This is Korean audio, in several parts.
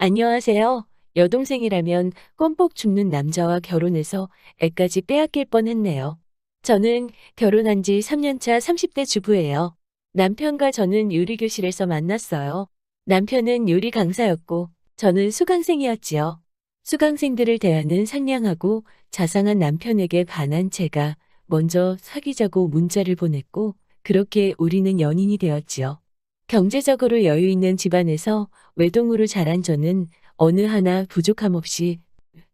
안녕하세요. 여동생이라면 껌뻑 죽는 남자와 결혼해서 애까지 빼앗길 뻔했네요. 저는 결혼한 지 3년 차 30대 주부예요. 남편과 저는 요리교실에서 만났어요. 남편은 요리 강사였고 저는 수강생이었지요. 수강생들을 대하는 상냥하고 자상한 남편에게 반한 제가 먼저 사귀자고 문자를 보냈고 그렇게 우리는 연인이 되었지요. 경제적으로 여유 있는 집안에서 외동으로 자란 저는 어느 하나 부족함 없이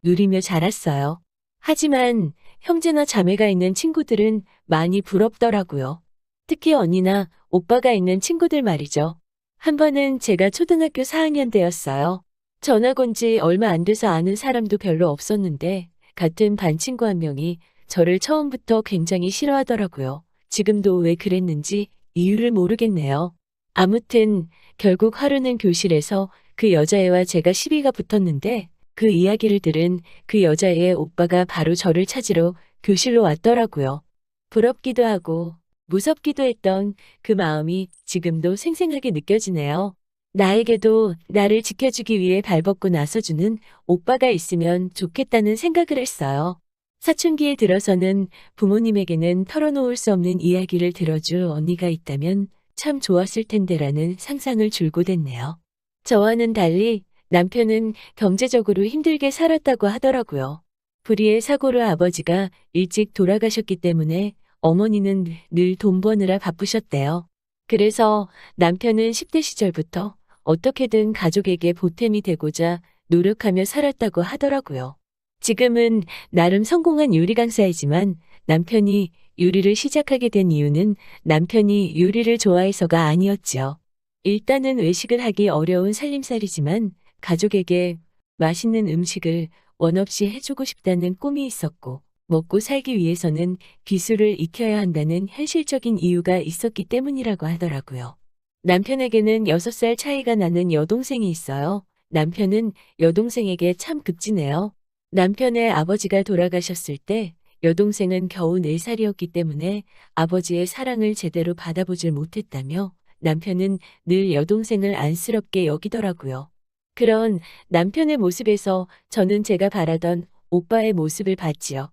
누리며 자랐어요. 하지만 형제나 자매가 있는 친구들은 많이 부럽더라고요. 특히 언니나 오빠가 있는 친구들 말이죠. 한 번은 제가 초등학교 4학년 때였어요. 전학 온 지 얼마 안 돼서 아는 사람도 별로 없었는데 같은 반 친구 한 명이 저를 처음부터 굉장히 싫어하더라고요. 지금도 왜 그랬는지 이유를 모르겠네요. 아무튼 결국 하루는 교실에서 그 여자애와 제가 시비가 붙었는데 그 이야기를 들은 그 여자애의 오빠가 바로 저를 찾으러 교실로 왔더라고요. 부럽기도 하고 무섭기도 했던 그 마음이 지금도 생생하게 느껴지네요. 나에게도 나를 지켜주기 위해 발벗고 나서주는 오빠가 있으면 좋겠다는 생각을 했어요. 사춘기에 들어서는 부모님에게는 털어놓을 수 없는 이야기를 들어줄 언니가 있다면 참 좋았을 텐데라는 상상을 줄곧 했네요. 저와는 달리 남편은 경제적으로 힘들게 살았다고 하더라고요. 불의의 사고로 아버지가 일찍 돌아가셨기 때문에 어머니는 늘 돈 버느라 바쁘셨대요. 그래서 남편은 10대 시절부터 어떻게든 가족에게 보탬이 되고자 노력하며 살았다고 하더라고요. 지금은 나름 성공한 요리 강사이지만 남편이 요리를 시작하게 된 이유는 남편이 요리를 좋아해서가 아니었지요. 일단은 외식을 하기 어려운 살림살이지만 가족에게 맛있는 음식을 원 없이 해주고 싶다는 꿈이 있었고 먹고 살기 위해서는 기술을 익혀야 한다는 현실적인 이유가 있었기 때문이라고 하더라고요. 남편에게는 6살 차이가 나는 여동생이 있어요. 남편은 여동생에게 참 급지네요. 남편의 아버지가 돌아가셨을 때 여동생은 겨우 4살이었기 때문에 아버지의 사랑을 제대로 받아보질 못했다며 남편은 늘 여동생을 안쓰럽게 여기더라고요. 그런 남편의 모습에서 저는 제가 바라던 오빠의 모습을 봤지요.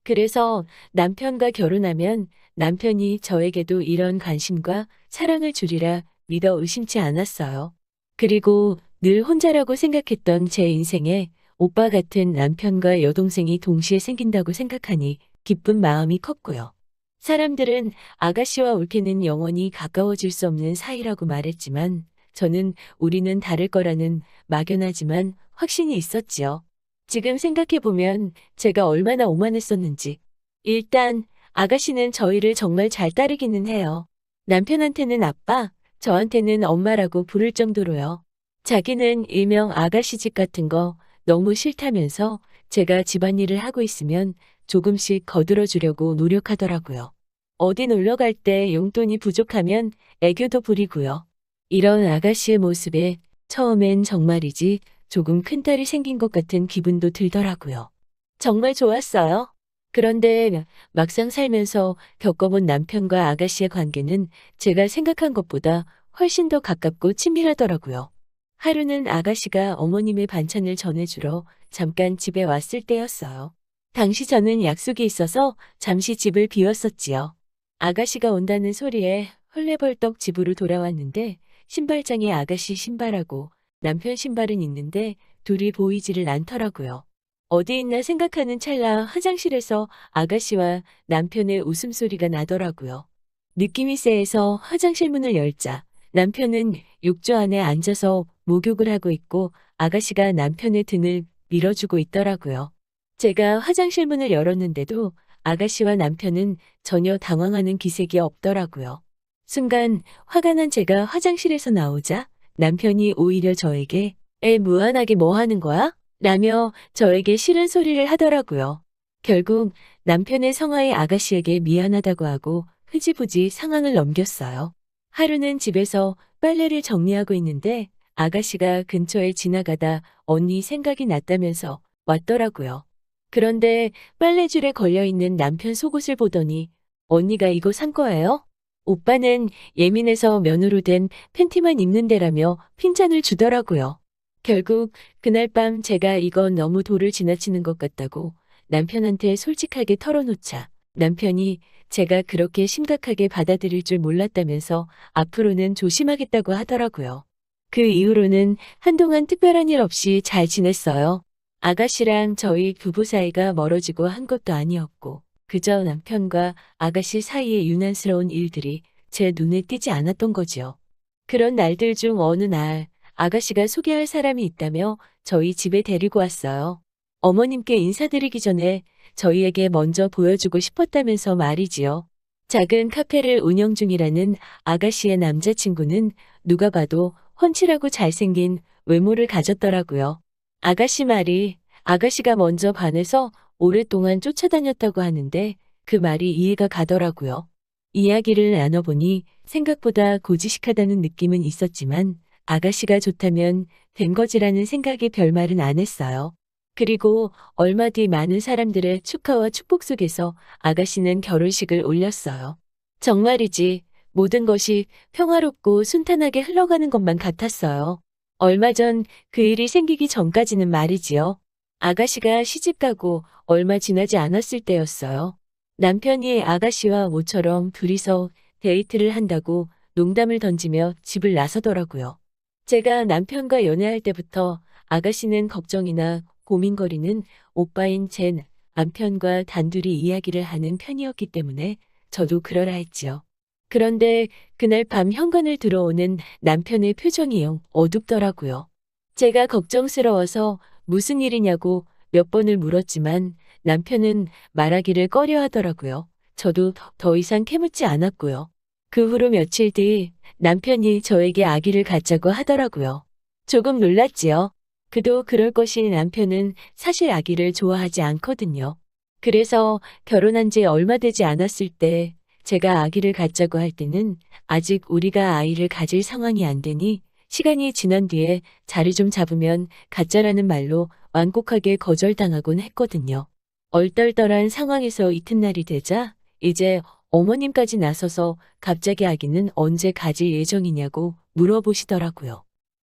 그래서 남편과 결혼하면 남편이 저에게도 이런 관심과 사랑을 주리라 믿어 의심치 않았어요. 그리고 늘 혼자라고 생각했던 제 인생에 오빠 같은 남편과 여동생이 동시에 생긴다고 생각하니 기쁜 마음이 컸고요. 사람들은 아가씨와 올케는 영원히 가까워질 수 없는 사이라고 말했지만 저는 우리는 다를 거라는 막연하지만 확신이 있었지요. 지금 생각해보면 제가 얼마나 오만했었는지. 일단 아가씨는 저희를 정말 잘 따르기는 해요. 남편한테는 아빠, 저한테는 엄마라고 부를 정도로요. 자기는 일명 아가씨 집 같은 거 너무 싫다면서 제가 집안일을 하고 있으면 조금씩 거들어 주려고 노력하더라고요. 어디 놀러 갈 때 용돈이 부족하면 애교도 부리고요. 이런 아가씨의 모습에 처음엔 정말이지 조금 큰딸이 생긴 것 같은 기분도 들더라고요. 정말 좋았어요. 그런데 막상 살면서 겪어본 남편과 아가씨의 관계는 제가 생각한 것보다 훨씬 더 가깝고 친밀하더라고요. 하루는 아가씨가 어머님의 반찬을 전해주러 잠깐 집에 왔을 때였어요. 당시 저는 약속이 있어서 잠시 집을 비웠었지요. 아가씨가 온다는 소리에 헐레벌떡 집으로 돌아왔는데 신발장에 아가씨 신발하고 남편 신발은 있는데 둘이 보이지를 않더라고요. 어디 있나 생각하는 찰나 화장실에서 아가씨와 남편의 웃음소리가 나더라고요. 느낌이 쎄해서 화장실 문을 열자 남편은 욕조 안에 앉아서 목욕을 하고 있고 아가씨가 남편의 등을 밀어주고 있더라고요. 제가 화장실 문을 열었는데도 아가씨와 남편은 전혀 당황하는 기색이 없더라고요. 순간 화가 난 제가 화장실에서 나오자 남편이 오히려 저에게 애 무한하게 뭐 하는 거야? 라며 저에게 싫은 소리를 하더라고요. 결국 남편의 성화의 아가씨에게 미안하다고 하고 흐지부지 상황을 넘겼어요. 하루는 집에서 빨래를 정리하고 있는데 아가씨가 근처에 지나가다 언니 생각이 났다면서 왔더라고요. 그런데 빨래줄에 걸려있는 남편 속옷을 보더니 언니가 이거 산 거예요? 오빠는 예민해서 면으로 된 팬티만 입는데라며 핀잔을 주더라고요. 결국 그날 밤 제가 이건 너무 도를 지나치는 것 같다고 남편한테 솔직하게 털어놓자 남편이 제가 그렇게 심각하게 받아들일 줄 몰랐다면서 앞으로는 조심하겠다고 하더라고요. 그 이후로는 한동안 특별한 일 없이 잘 지냈어요. 아가씨랑 저희 부부 사이가 멀어지고 한 것도 아니었고, 그저 남편과 아가씨 사이의 유난스러운 일들이 제 눈에 띄지 않았던 거지요. 그런 날들 중 어느 날 아가씨가 소개할 사람이 있다며 저희 집에 데리고 왔어요. 어머님께 인사드리기 전에 저희에게 먼저 보여주고 싶었다면서 말이지요. 작은 카페를 운영 중이라는 아가씨의 남자친구는 누가 봐도 훤칠하고 잘생긴 외모를 가졌더라고요. 아가씨 말이 아가씨가 먼저 반해서 오랫동안 쫓아다녔다고 하는데 그 말이 이해가 가더라고요. 이야기를 나눠보니 생각보다 고지식하다는 느낌은 있었지만 아가씨가 좋다면 된 거지라는 생각에 별말은 안 했어요. 그리고 얼마 뒤 많은 사람들의 축하와 축복 속에서 아가씨는 결혼식을 올렸어요. 정말이지 모든 것이 평화롭고 순탄하게 흘러가는 것만 같았어요. 얼마 전 그 일이 생기기 전까지는 말이지요. 아가씨가 시집가고 얼마 지나지 않았을 때였어요. 남편이 아가씨와 모처럼 둘이서 데이트를 한다고 농담을 던지며 집을 나서더라고요. 제가 남편과 연애할 때부터 아가씨는 걱정이나 고민거리는 오빠인 제 남편과 단둘이 이야기를 하는 편이었기 때문에 저도 그러라 했지요. 그런데 그날 밤 현관을 들어오는 남편의 표정이 영 어둡더라고요. 제가 걱정스러워서 무슨 일이냐고 몇 번을 물었지만 남편은 말하기를 꺼려 하더라고요. 저도 더 이상 캐묻지 않았고요. 그 후로 며칠 뒤 남편이 저에게 아기를 갖자고 하더라고요. 조금 놀랐지요. 그도 그럴 것이 남편은 사실 아기를 좋아하지 않거든요. 그래서 결혼한 지 얼마 되지 않았을 때 제가 아기를 갖자고 할 때는 아직 우리가 아이를 가질 상황이 안 되니 시간이 지난 뒤에 자리 좀 잡으면 갖자라는 말로 완곡하게 거절당하곤 했거든요. 얼떨떨한 상황에서 이튿날이 되자 이제 어머님까지 나서서 갑자기 아기는 언제 가질 예정이냐고 물어보시더라고요.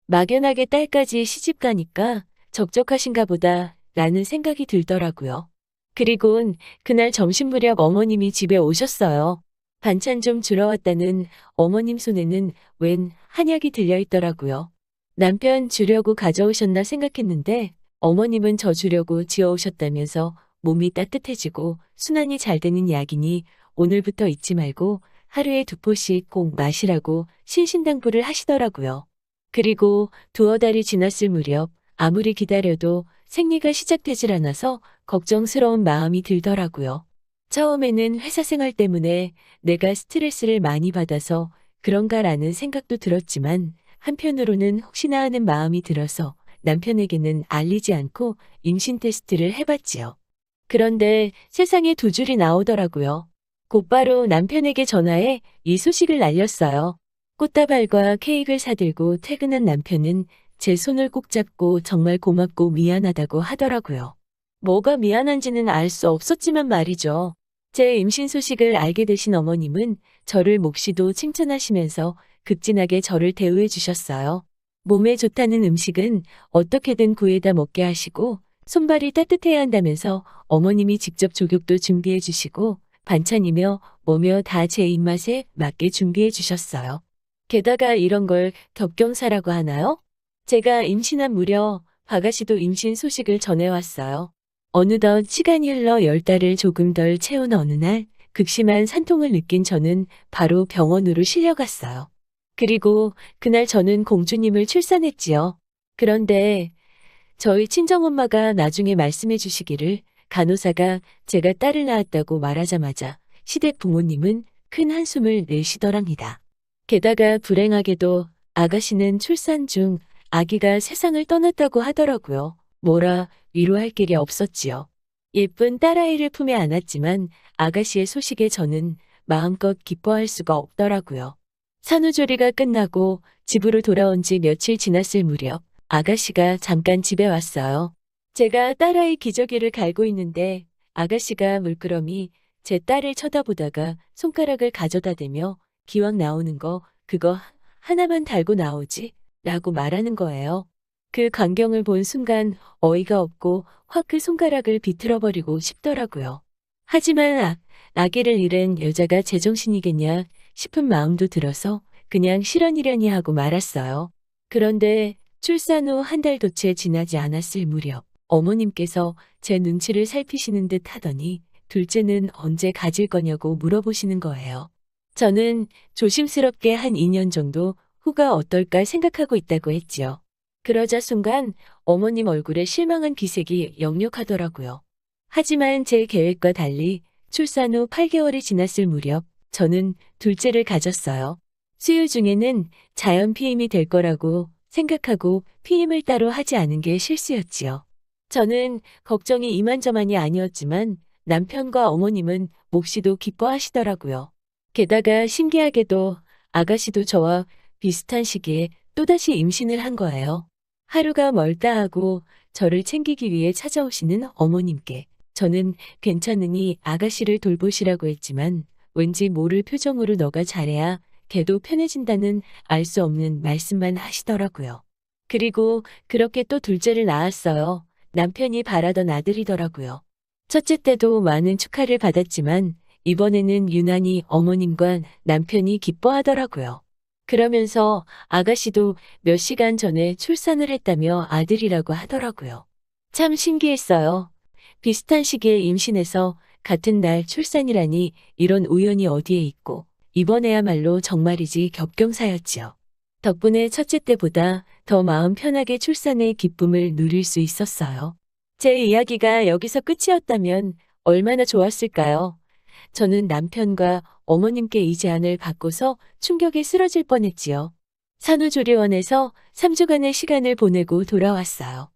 막연하게 딸까지 시집 가니까 적적하신가 보다 라는 생각이 들더라고요. 그리곤 그날 점심 무렵 어머님이 집에 오셨어요. 반찬 좀 주러 왔다는 어머님 손에는 웬 한약이 들려있더라고요. 남편 주려고 가져오셨나 생각했는데 어머님은 저 주려고 지어오셨다면서 몸이 따뜻해지고 순환이 잘 되는 약이니 오늘부터 잊지 말고 하루에 2포씩 꼭 마시라고 신신당부를 하시더라고요. 그리고 두어 달이 지났을 무렵 아무리 기다려도 생리가 시작되질 않아서 걱정스러운 마음이 들더라고요. 처음에는 회사 생활 때문에 내가 스트레스를 많이 받아서 그런가라는 생각도 들었지만 한편으로는 혹시나 하는 마음이 들어서 남편에게는 알리지 않고 임신 테스트를 해봤지요. 그런데 세상에 2줄이 나오더라고요. 곧바로 남편에게 전화해 이 소식을 알렸어요. 꽃다발과 케이크를 사들고 퇴근한 남편은 제 손을 꼭 잡고 정말 고맙고 미안하다고 하더라고요. 뭐가 미안한지는 알 수 없었지만 말이죠. 제 임신 소식을 알게 되신 어머님은 저를 몹시도 칭찬하시면서 극진하게 저를 대우해 주셨어요. 몸에 좋다는 음식은 어떻게든 구해다 먹게 하시고 손발이 따뜻해야 한다면서 어머님이 직접 족욕도 준비해 주시고 반찬이며 뭐며 다 제 입맛에 맞게 준비해 주셨어요. 게다가 이런 걸 겹경사라고 하나요? 제가 임신한 무렵 아가씨도 임신 소식을 전해왔어요. 어느덧 시간이 흘러 10달을 조금 덜 채운 어느 날 극심한 산통을 느낀 저는 바로 병원으로 실려갔어요. 그리고 그날 저는 공주님을 출산했지요. 그런데 저희 친정엄마가 나중에 말씀해 주시기를 간호사가 제가 딸을 낳았다고 말하자마자 시댁 부모님은 큰 한숨을 내쉬더랍니다. 게다가 불행하게도 아가씨는 출산 중 아기가 세상을 떠났다고 하더라고요. 뭐라 위로할 길이 없었지요. 예쁜 딸아이를 품에 안았지만 아가씨의 소식에 저는 마음껏 기뻐할 수가 없더라고요. 산후조리가 끝나고 집으로 돌아온 지 며칠 지났을 무렵 아가씨가 잠깐 집에 왔어요. 제가 딸아이 기저귀를 갈고 있는데 아가씨가 물끄러미 제 딸을 쳐다보다가 손가락을 가져다 대며 기왕 나오는 거 그거 하나만 달고 나오지 라고 말하는 거예요. 그 광경을 본 순간 어이가 없고 확 그 손가락을 비틀어버리고 싶더라고요. 하지만 아기를 잃은 여자가 제정신이겠냐 싶은 마음도 들어서 그냥 실언이려니 하고 말았어요. 그런데 출산 후 한 달도 채 지나지 않았을 무렵 어머님께서 제 눈치를 살피시는 듯 하더니 둘째는 언제 가질 거냐고 물어보시는 거예요. 저는 조심스럽게 한 2년 정도 후가 어떨까 생각하고 있다고 했지요. 그러자 순간 어머님 얼굴에 실망한 기색이 역력하더라고요. 하지만 제 계획과 달리 출산 후 8개월이 지났을 무렵 저는 둘째를 가졌어요. 수유 중에는 자연 피임이 될 거라고 생각하고 피임을 따로 하지 않은 게 실수였지요. 저는 걱정이 이만저만이 아니었지만 남편과 어머님은 몹시도 기뻐하시더라고요. 게다가 신기하게도 아가씨도 저와 비슷한 시기에 또다시 임신을 한 거예요. 하루가 멀다 하고 저를 챙기기 위해 찾아오시는 어머님께 저는 괜찮으니 아가씨를 돌보시라고 했지만 왠지 모를 표정으로 너가 잘해야 걔도 편해진다는 알 수 없는 말씀만 하시더라고요. 그리고 그렇게 또 둘째를 낳았어요. 남편이 바라던 아들이더라고요. 첫째 때도 많은 축하를 받았지만 이번에는 유난히 어머님과 남편이 기뻐하더라고요. 그러면서 아가씨도 몇 시간 전에 출산을 했다며 아들이라고 하더라고요. 참 신기했어요. 비슷한 시기에 임신해서 같은 날 출산이라니 이런 우연이 어디에 있고 이번에야말로 정말이지 겹경사였지요. 덕분에 첫째 때보다 더 마음 편하게 출산의 기쁨을 누릴 수 있었어요. 제 이야기가 여기서 끝이었다면 얼마나 좋았을까요? 저는 남편과 어머님께 이 제안을 받고서 충격에 쓰러질 뻔했지요. 산후조리원에서 3주간의 시간을 보내고 돌아왔어요.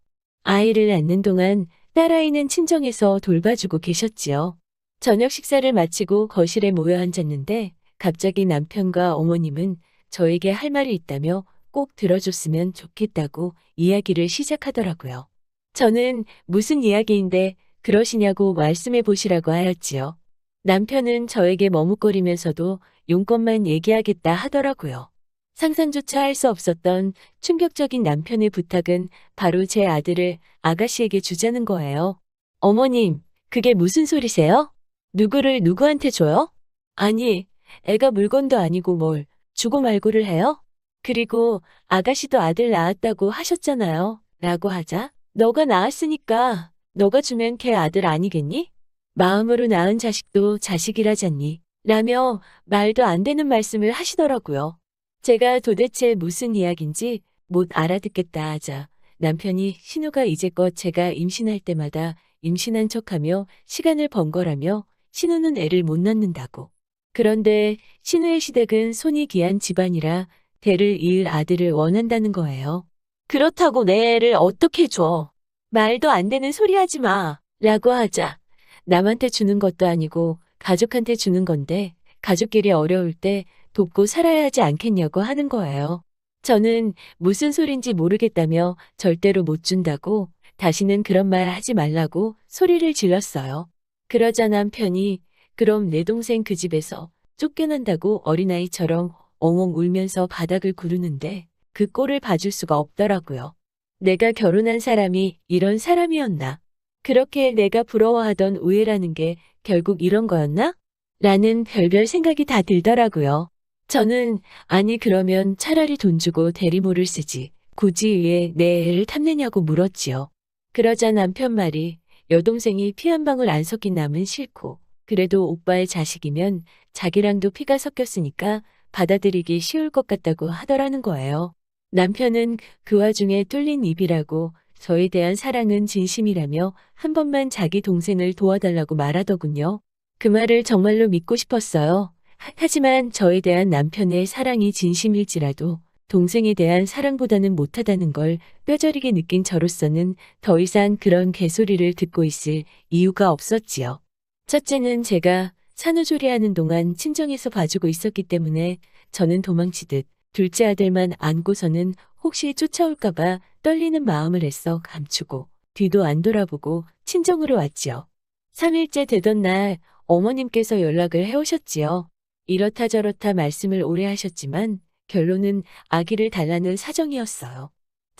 아이를 낳는 동안 딸아이는 친정에서 돌봐주고 계셨지요. 저녁 식사를 마치고 거실에 모여 앉았는데 갑자기 남편과 어머님은 저에게 할 말이 있다며 꼭 들어줬으면 좋겠다고 이야기를 시작하더라고요. 저는 무슨 이야기인데 그러시냐고 말씀해 보시라고 하였지요. 남편은 저에게 머뭇거리면서도 용건만 얘기하겠다 하더라고요. 상상조차 할 수 없었던 충격적인 남편의 부탁은 바로 제 아들을 아가씨에게 주자는 거예요. 어머님, 그게 무슨 소리세요? 누구를 누구한테 줘요? 아니, 애가 물건도 아니고 뭘 주고 말고를 해요? 그리고 아가씨도 아들 낳았다고 하셨잖아요. 라고 하자. 너가 낳았으니까 너가 주면 걔 아들 아니겠니? 마음으로 낳은 자식도 자식이라잖니. 라며 말도 안 되는 말씀을 하시더라고요. 제가 도대체 무슨 이야기인지 못 알아듣겠다 하자 남편이 신우가 이제껏 제가 임신할 때마다 임신한 척하며 시간을 번거라며 신우는 애를 못 낳는다고. 그런데 신우의 시댁은 손이 귀한 집안이라 대를 이을 아들을 원한다는 거예요. 그렇다고 내 애를 어떻게 줘? 말도 안 되는 소리 하지 마. 라고 하자 남한테 주는 것도 아니고 가족한테 주는 건데 가족끼리 어려울 때 돕고 살아야 하지 않겠냐고 하는 거예요. 저는 무슨 소린지 모르겠다며 절대로 못 준다고 다시는 그런 말 하지 말라고 소리를 질렀어요. 그러자 남편이 그럼 내 동생 그 집에서 쫓겨난다고 어린아이처럼 엉엉 울면서 바닥을 구르는데 그 꼴을 봐줄 수가 없더라고요. 내가 결혼한 사람이 이런 사람이었나? 그렇게 내가 부러워하던 우애라는 게 결국 이런 거였나? 라는 별별 생각이 다 들더라고요. 저는 아니 그러면 차라리 돈 주고 대리모를 쓰지 굳이 왜 내 애를 탐내냐고 물었지요. 그러자 남편 말이 여동생이 피 한 방울 안 섞인 남은 싫고 그래도 오빠의 자식이면 자기랑도 피가 섞였으니까 받아들이기 쉬울 것 같다고 하더라는 거예요. 남편은 그 와중에 뚫린 입이라고 저에 대한 사랑은 진심이라며 한 번만 자기 동생을 도와달라고 말하더군요. 그 말을 정말로 믿고 싶었어요. 하지만 저에 대한 남편의 사랑이 진심일지라도 동생에 대한 사랑보다는 못하다는 걸 뼈저리게 느낀 저로서는 더 이상 그런 개소리를 듣고 있을 이유가 없었지요. 첫째는 제가 산후조리하는 동안 친정에서 봐주고 있었기 때문에 저는 도망치듯 둘째 아들만 안고서는 혹시 쫓아올까봐 떨리는 마음을 애써 감추고 뒤도 안 돌아보고 친정으로 왔지요. 3일째 되던 날 어머님께서 연락을 해오셨지요. 이렇다 저렇다 말씀을 오래 하셨지만 결론은 아기를 달라는 사정이었어요.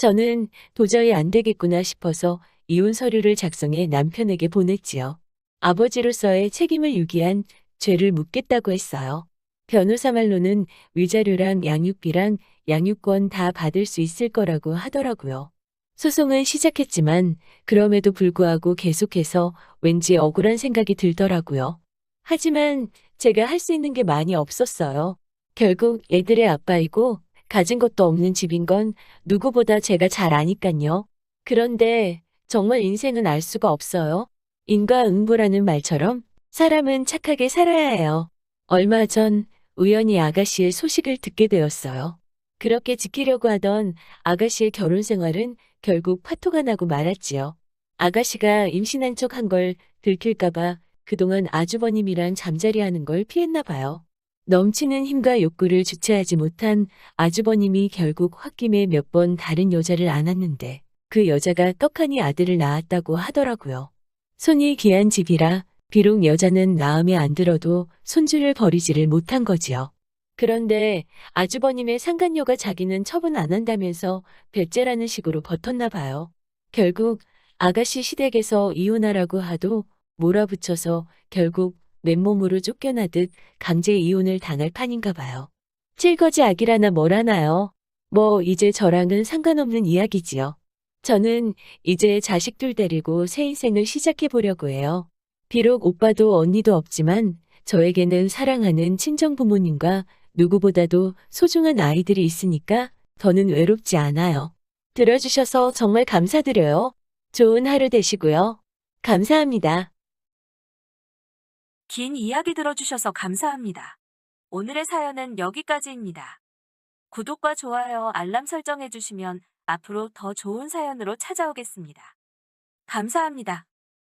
저는 도저히 안 되겠구나 싶어서 이혼 서류를 작성해 남편에게 보냈지요. 아버지로서의 책임을 유기한 죄를 묻겠다고 했어요. 변호사 말로는 위자료랑 양육비랑 양육권 다 받을 수 있을 거라고 하더라고요. 소송은 시작했지만 그럼에도 불구하고 계속해서 왠지 억울한 생각이 들더라고요. 하지만 제가 할 수 있는 게 많이 없었어요. 결국 애들의 아빠이고 가진 것도 없는 집인 건 누구보다 제가 잘 아니깐요. 그런데 정말 인생은 알 수가 없어요. 인과응보라는 말처럼 사람은 착하게 살아야 해요. 얼마 전 우연히 아가씨의 소식을 듣게 되었어요. 그렇게 지키려고 하던 아가씨의 결혼 생활은 결국 파토가 나고 말았지요. 아가씨가 임신한 척 한 걸 들킬까봐 그동안 아주버님이랑 잠자리하는 걸 피했나 봐요. 넘치는 힘과 욕구를 주체하지 못한 아주버님이 결국 홧김에 몇 번 다른 여자를 안았는데 그 여자가 떡하니 아들을 낳았다고 하더라고요. 손이 귀한 집이라 비록 여자는 마음에 안 들어도 손주를 버리지를 못한 거지요. 그런데 아주버님의 상간녀가 자기는 처분 안 한다면서 배째라는 식으로 버텼나 봐요. 결국 아가씨 시댁에서 이혼하라고 하도 몰아붙여서 결국 맨몸으로 쫓겨나듯 강제 이혼을 당할 판인가 봐요. 칠거지 악이라나 뭐라나요. 뭐 이제 저랑은 상관없는 이야기지요. 저는 이제 자식 둘 데리고 새 인생을 시작해 보려고 해요. 비록 오빠도 언니도 없지만 저에게는 사랑하는 친정 부모님과 누구보다도 소중한 아이들이 있으니까 더는 외롭지 않아요. 들어주셔서 정말 감사드려요. 좋은 하루 되시고요. 감사합니다. 긴 이야기 들어주셔서 감사합니다. 오늘의 사연은 여기까지입니다. 구독과 좋아요, 알람 설정해주시면 앞으로 더 좋은 사연으로 찾아오겠습니다. 감사합니다.